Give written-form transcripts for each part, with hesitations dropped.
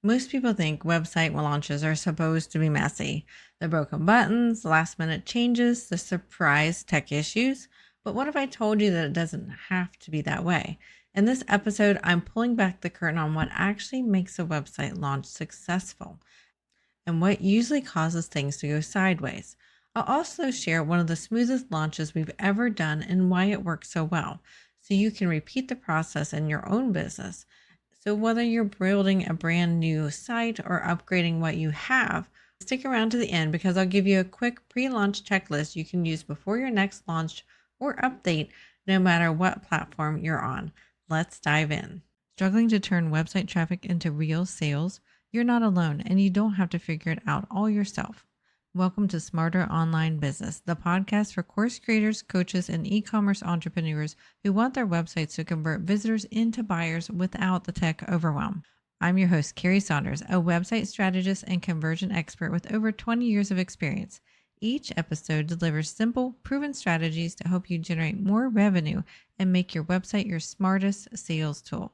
Most people think website launches are supposed to be messy. The broken buttons, last minute changes, the surprise tech issues. But what if I told you that it doesn't have to be that way? In this episode, I'm pulling back the curtain on what actually makes a website launch successful and what usually causes things to go sideways. I'll also share one of the smoothest launches we've ever done and why it works so well, so you can repeat the process in your own business. So, whether you're building a brand new site or upgrading what you have, stick around to the end because I'll give you a quick pre launch checklist you can use before your next launch or update, no matter what platform you're on. Let's dive in. Struggling to turn website traffic into real sales? You're not alone, and you don't have to figure it out all yourself. Welcome to Smarter Online Business, the podcast for course creators, coaches, and e-commerce entrepreneurs who want their websites to convert visitors into buyers without the tech overwhelm. I'm your host, Carrie Saunders, a website strategist and conversion expert with over 20 years of experience. Each episode delivers simple, proven strategies to help you generate more revenue and make your website your smartest sales tool.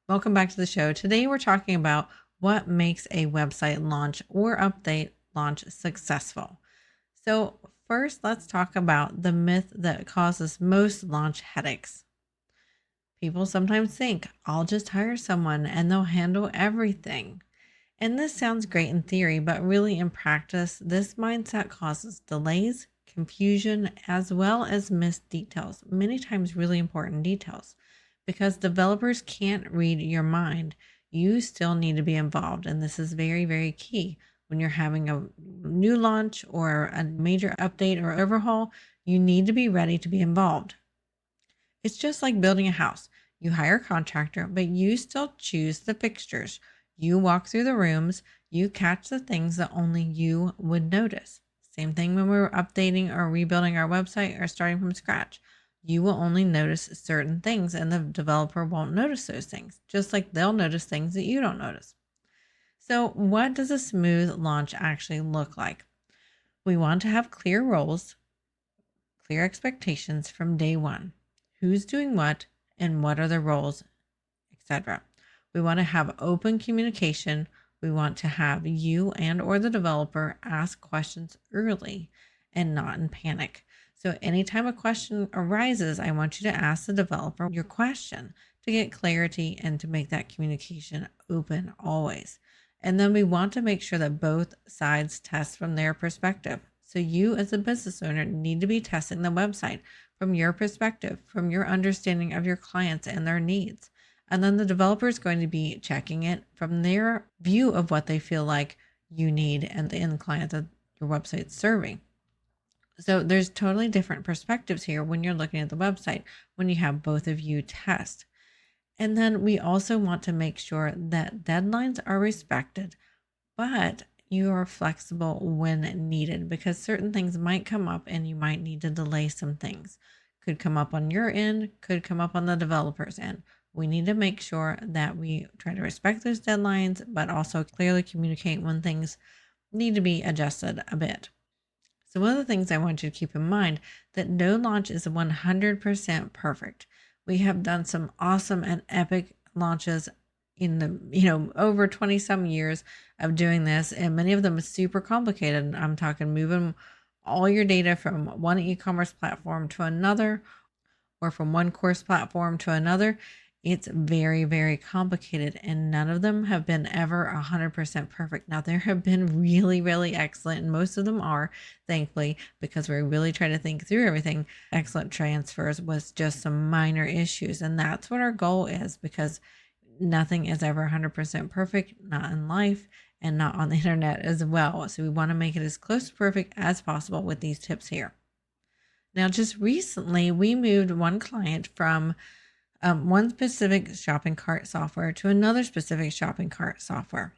Welcome back to the show. Today we're talking about what makes a website launch or update launch successful. So first, let's talk about the myth that causes most launch headaches. People sometimes think, I'll just hire someone and they'll handle everything. And this sounds great in theory, but really in practice, this mindset causes delays, confusion, as well as missed details, many times really important details. Because developers can't read your mind, you still need to be involved. And this is very, very key. When you're having a new launch or a major update or overhaul, you need to be ready to be involved. It's just like building a house. You hire a contractor, but you still choose the fixtures. You walk through the rooms, you catch the things that only you would notice. Same thing when we're updating or rebuilding our website or starting from scratch. You will only notice certain things and the developer won't notice those things, just like they'll notice things that you don't notice. So what does a smooth launch actually look like? We want to have clear roles, clear expectations from day one. Who's doing what and what are the roles, etc. We want to have open communication. We want to have you and or the developer ask questions early and not in panic. So anytime a question arises, I want you to ask the developer your question to get clarity and to make that communication open always. And then we want to make sure that both sides test from their perspective. So you as a business owner need to be testing the website from your perspective, from your understanding of your clients and their needs. And then the developer is going to be checking it from their view of what they feel like you need and the end client that your website's serving. So there's totally different perspectives here when you're looking at the website, when you have both of you test. And then we also want to make sure that deadlines are respected, but you are flexible when needed because certain things might come up and you might need to delay some things. Could come up on your end, could come up on the developer's end. We need to make sure that we try to respect those deadlines, but also clearly communicate when things need to be adjusted a bit. So one of the things I want you to keep in mind that no launch is 100% perfect. We have done some awesome and epic launches in the, over 20 some years of doing this. And many of them are super complicated. I'm talking moving all your data from one e-commerce platform to another or from one course platform to another. It's very, very complicated and none of them have been ever 100% perfect. Now, there have been really, really excellent, and most of them are, thankfully, because we really try to think through everything. Excellent transfers was just some minor issues. And that's what our goal is because nothing is ever 100% perfect, not in life and not on the internet as well. So we want to make it as close to perfect as possible with these tips here. Now, just recently, we moved one client from one specific shopping cart software to another specific shopping cart software.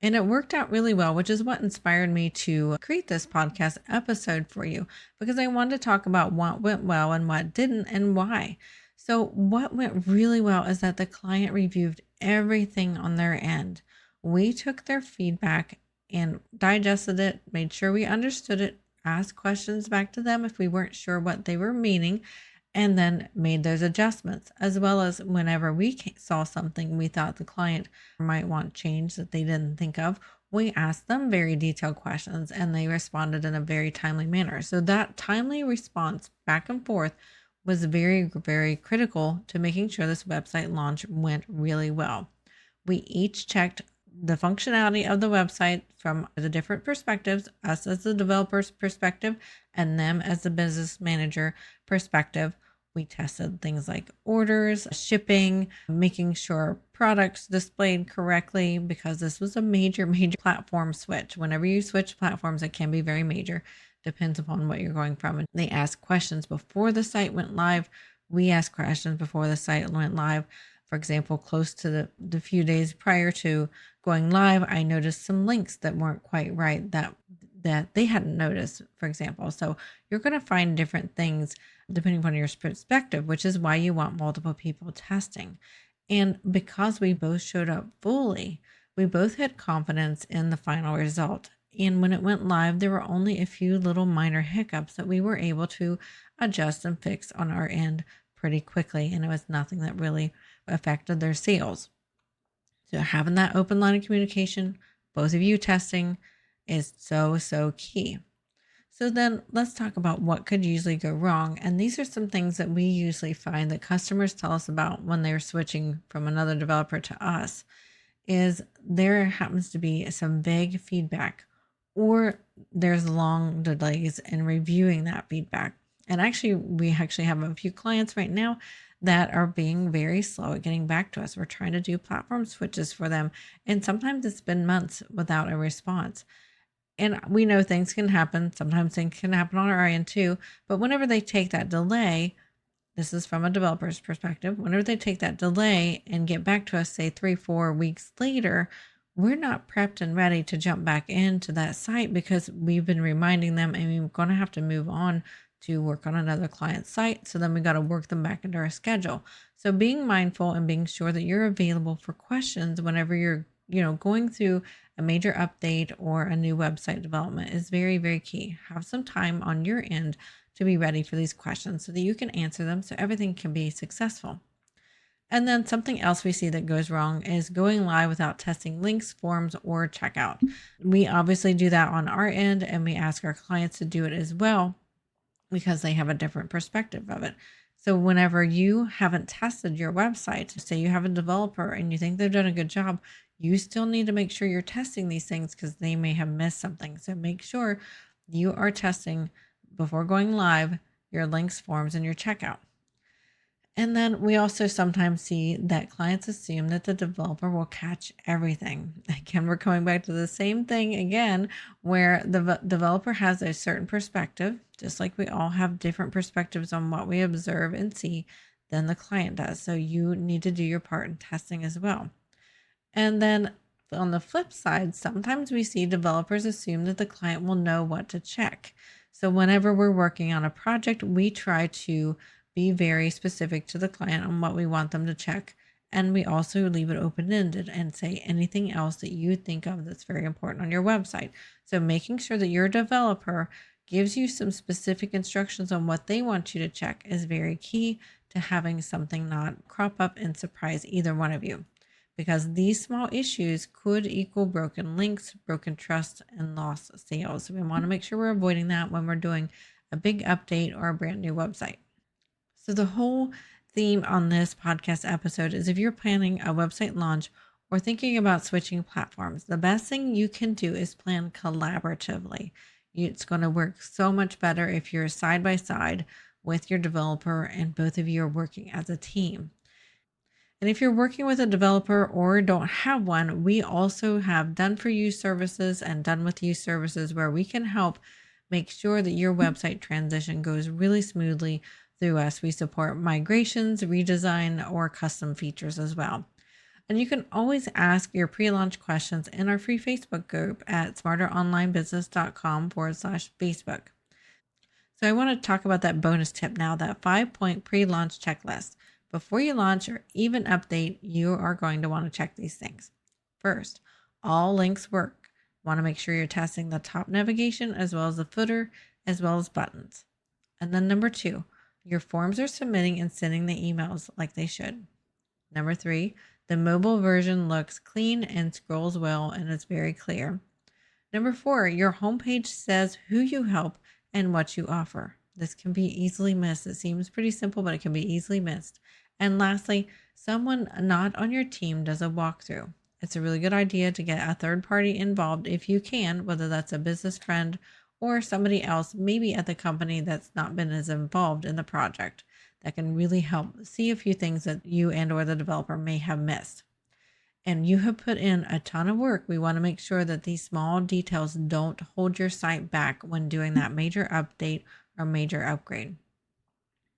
And it worked out really well, which is what inspired me to create this podcast episode for you, because I wanted to talk about what went well and what didn't and why. So what went really well is that the client reviewed everything on their end. We took their feedback and digested it, made sure we understood it, asked questions back to them if we weren't sure what they were meaning, and then made those adjustments, as well as whenever we saw something we thought the client might want change that they didn't think of, we asked them very detailed questions and they responded in a very timely manner. So that timely response back and forth was very, very critical to making sure this website launch went really well. We each checked the functionality of the website from the different perspectives, us as the developer's perspective and them as the business manager perspective. We tested things like orders, shipping, making sure products displayed correctly, because this was a major, major platform switch. Whenever you switch platforms, it can be very major, depends upon what you're going from. And they asked questions before the site went live. We asked questions before the site went live. For example, close to the few days prior to going live, I noticed some links that weren't quite right that they hadn't noticed, for example. So you're going to find different things depending upon your perspective, which is why you want multiple people testing. And because we both showed up fully, we both had confidence in the final result. And when it went live, there were only a few little minor hiccups that we were able to adjust and fix on our end pretty quickly. And it was nothing that really affected their sales. So having that open line of communication, both of you testing, is so, so key. So then let's talk about what could usually go wrong. And these are some things that we usually find that customers tell us about when they're switching from another developer to us, is there happens to be some vague feedback, or there's long delays in reviewing that feedback. And actually, we actually have a few clients right now that are being very slow at getting back to us. We're trying to do platform switches for them, and sometimes it's been months without a response. And we know things can happen. Sometimes things can happen on our end too. But whenever they take that delay, this is from a developer's perspective, whenever they take that delay and get back to us, say 3-4 weeks later, we're not prepped and ready to jump back into that site, because we've been reminding them and we're going to have to move on to work on another client site. So then we got to work them back into our schedule. So being mindful and being sure that you're available for questions whenever you're going through a major update or a new website development is very, very key. Have some time on your end to be ready for these questions so that you can answer them so everything can be successful. And then something else we see that goes wrong is going live without testing links, forms, or checkout. We obviously do that on our end, and we ask our clients to do it as well, because they have a different perspective of it. So whenever you haven't tested your website, say you have a developer and you think they've done a good job, you still need to make sure you're testing these things, because they may have missed something. So make sure you are testing before going live your links, forms, and your checkout. And then we also sometimes see that clients assume that the developer will catch everything. Again, we're coming back to the same thing again, where the developer has a certain perspective, just like we all have different perspectives on what we observe and see than the client does. So you need to do your part in testing as well. And then on the flip side, sometimes we see developers assume that the client will know what to check. So whenever we're working on a project, we try to be very specific to the client on what we want them to check. And we also leave it open-ended and say anything else that you think of that's very important on your website. So making sure that your developer gives you some specific instructions on what they want you to check is very key to having something not crop up and surprise either one of you, because these small issues could equal broken links, broken trust, and lost sales. So we want to make sure we're avoiding that when we're doing a big update or a brand new website. So the whole theme on this podcast episode is, if you're planning a website launch or thinking about switching platforms, the best thing you can do is plan collaboratively. It's going to work so much better if you're side by side with your developer and both of you are working as a team. And if you're working with a developer or don't have one, we also have done for you services and done with you services where we can help make sure that your website transition goes really smoothly through us. We support migrations, redesign, or custom features as well. And you can always ask your pre-launch questions in our free Facebook group at smarteronlinebusiness.com/Facebook. So I want to talk about that bonus tip now, that 5-point pre-launch checklist. Before you launch or even update, you are going to want to check these things. First, all links work. Want to make sure you're testing the top navigation as well as the footer, as well as buttons. And then number 2, Your forms are submitting and sending the emails like they should. Number 3, the mobile version looks clean and scrolls well and is very clear. Number 4, your homepage says who you help and what you offer. This can be easily missed. It seems pretty simple, but it can be easily missed. And lastly, someone not on your team does a walkthrough. It's a really good idea to get a third party involved if you can, whether that's a business friend or somebody else, maybe at the company that's not been as involved in the project. That can really help see a few things that you and or the developer may have missed. And you have put in a ton of work. We want to make sure that these small details don't hold your site back when doing that major update or major upgrade.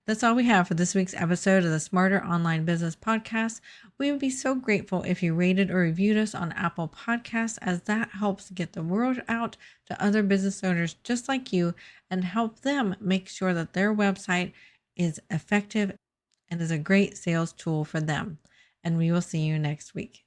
That's all we have for this week's episode of the Smarter Online Business Podcast. We would be so grateful if you rated or reviewed us on Apple Podcasts, as that helps get the word out to other business owners just like you and help them make sure that their website is effective and is a great sales tool for them. And we will see you next week.